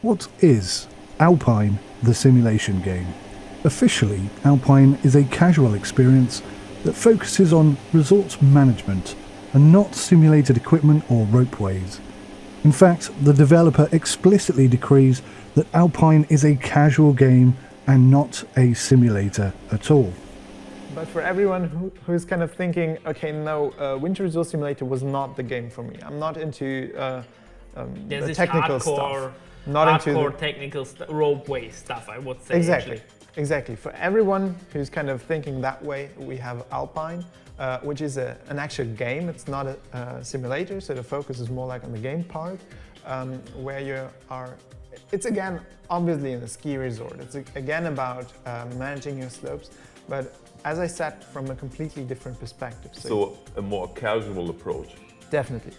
What is Alpine, the simulation game? Officially, Alpine is a casual experience that focuses on resort management and not simulated equipment or ropeways. In fact, the developer explicitly decrees that Alpine is a casual game and not a simulator at all. But for everyone who's kind of thinking, okay, no, Winter Resort Simulator was not the game for me. I'm not into the technical stuff. Not hardcore into technical ropeway stuff, I would say. Exactly. For everyone who's kind of thinking that way, we have Alpine, which is an actual game. It's not a simulator, so the focus is more like on the game part, where you are. It's again, obviously, in a ski resort. It's again about managing your slopes, but as I said, from a completely different perspective. So a more casual approach. Definitely.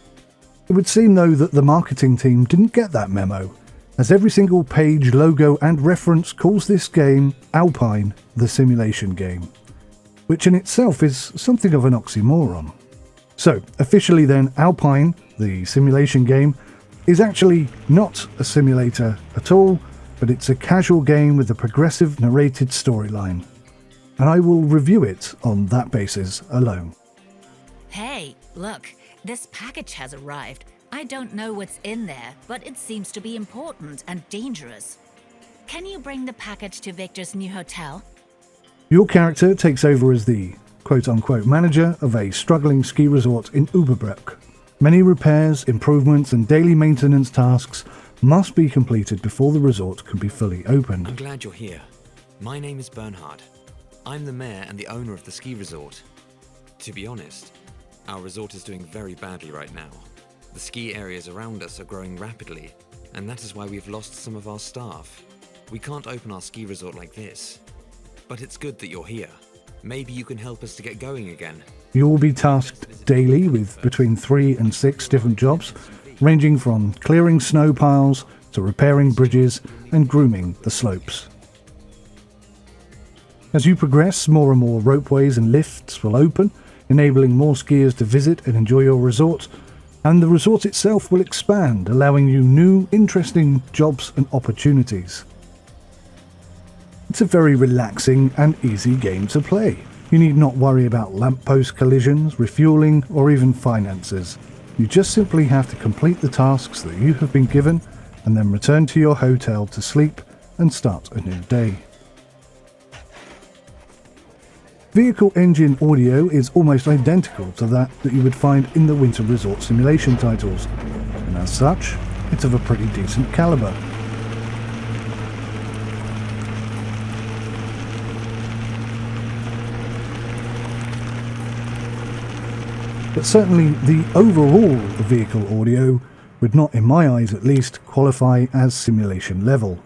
It would seem, though, that the marketing team didn't get that memo, as every single page, logo and reference calls this game Alpine, the simulation game, which in itself is something of an oxymoron. So, officially then, Alpine, the simulation game, is actually not a simulator at all, but it's a casual game with a progressive narrated storyline. And I will review it on that basis alone. Hey, look, this package has arrived. I don't know what's in there, but it seems to be important and dangerous. Can you bring the package to Victor's new hotel? Your character takes over as the quote-unquote manager of a struggling ski resort in Uberbrook. Many repairs, improvements and daily maintenance tasks must be completed before the resort can be fully opened. I'm glad you're here. My name is Bernhard. I'm the mayor and the owner of the ski resort. To be honest, our resort is doing very badly right now. The ski areas around us are growing rapidly, and that is why we've lost some of our staff. We can't open our ski resort like this. But it's good that you're here. Maybe you can help us to get going again. You will be tasked daily with between 3 and 6 different jobs, ranging from clearing snow piles to repairing bridges and grooming the slopes. As you progress, more and more ropeways and lifts will open, enabling more skiers to visit and enjoy your resort, and the resort itself will expand, allowing you new, interesting jobs and opportunities. It's a very relaxing and easy game to play. You need not worry about lamppost collisions, refueling, or even finances. You just simply have to complete the tasks that you have been given, and then return to your hotel to sleep and start a new day. Vehicle engine audio is almost identical to that you would find in the Winter Resort Simulation titles, and as such, it's of a pretty decent caliber. But certainly the overall vehicle audio would not, in my eyes at least, qualify as simulation level.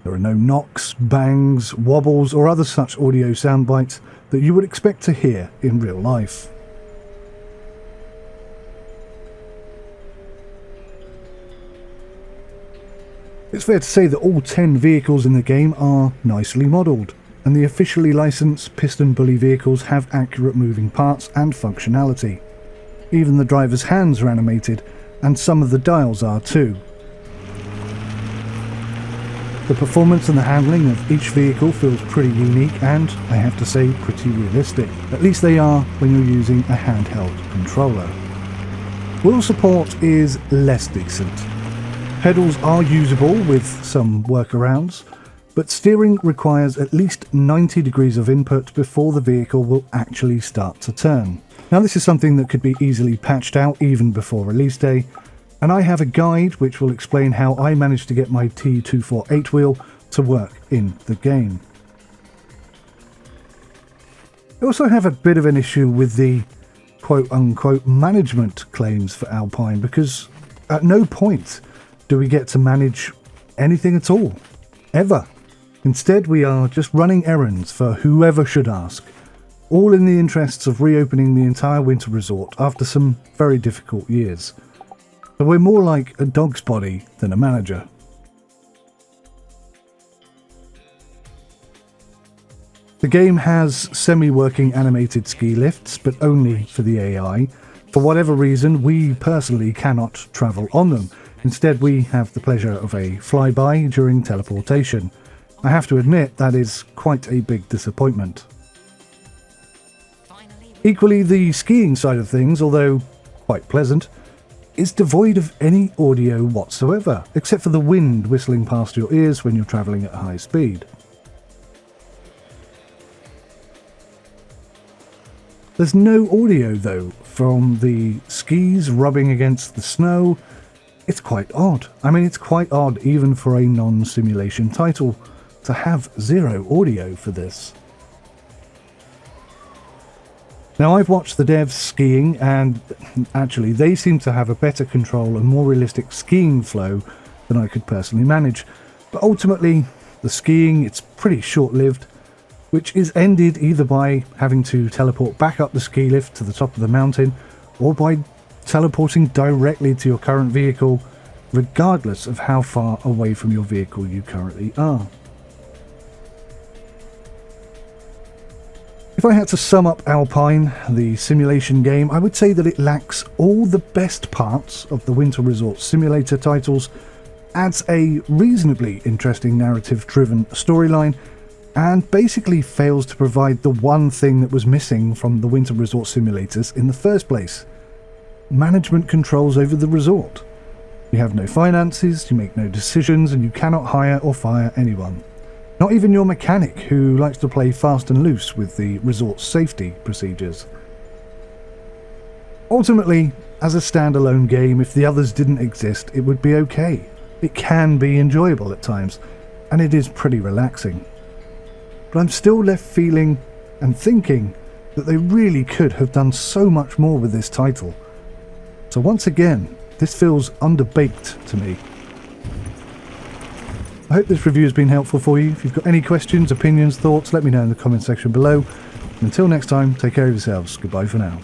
There are no knocks, bangs, wobbles or other such audio sound bites that you would expect to hear in real life. It's fair to say that all 10 vehicles in the game are nicely modelled, and the officially licensed piston bully vehicles have accurate moving parts and functionality. Even the driver's hands are animated, and some of the dials are too. The performance and the handling of each vehicle feels pretty unique and, I have to say, pretty realistic. At least they are when you're using a handheld controller. Wheel support is less decent. Pedals are usable with some workarounds, but steering requires at least 90 degrees of input before the vehicle will actually start to turn. Now this is something that could be easily patched out even before release day, and I have a guide which will explain how I managed to get my T248 wheel to work in the game. I also have a bit of an issue with the quote-unquote management claims for Alpine, because at no point do we get to manage anything at all, ever. Instead, we are just running errands for whoever should ask, all in the interests of reopening the entire winter resort after some very difficult years. So we're more like a dog's body than a manager. The game has semi-working animated ski lifts, but only for the AI. For whatever reason, we personally cannot travel on them. Instead, we have the pleasure of a flyby during teleportation. I have to admit that is quite a big disappointment. Equally, the skiing side of things, although quite pleasant, is devoid of any audio whatsoever, except for the wind whistling past your ears when you're travelling at high speed. There's no audio, though, from the skis rubbing against the snow. It's quite odd. I mean, it's quite odd even for a non-simulation title to have zero audio for this. Now, I've watched the devs skiing, and actually they seem to have a better control and more realistic skiing flow than I could personally manage. But ultimately, the skiing, it's pretty short-lived, which is ended either by having to teleport back up the ski lift to the top of the mountain, or by teleporting directly to your current vehicle, regardless of how far away from your vehicle you currently are. If I had to sum up Alpine, the simulation game, I would say that it lacks all the best parts of the Winter Resort Simulator titles, adds a reasonably interesting narrative-driven storyline, and basically fails to provide the one thing that was missing from the Winter Resort Simulators in the first place: management controls over the resort. You have no finances, you make no decisions, and you cannot hire or fire anyone. Not even your mechanic, who likes to play fast and loose with the resort's safety procedures. Ultimately, as a standalone game, if the others didn't exist, it would be okay. It can be enjoyable at times, and it is pretty relaxing. But I'm still left feeling and thinking that they really could have done so much more with this title. So once again, this feels underbaked to me. I hope this review has been helpful for you. If you've got any questions, opinions, thoughts, let me know in the comment section below. And until next time, take care of yourselves. Goodbye for now.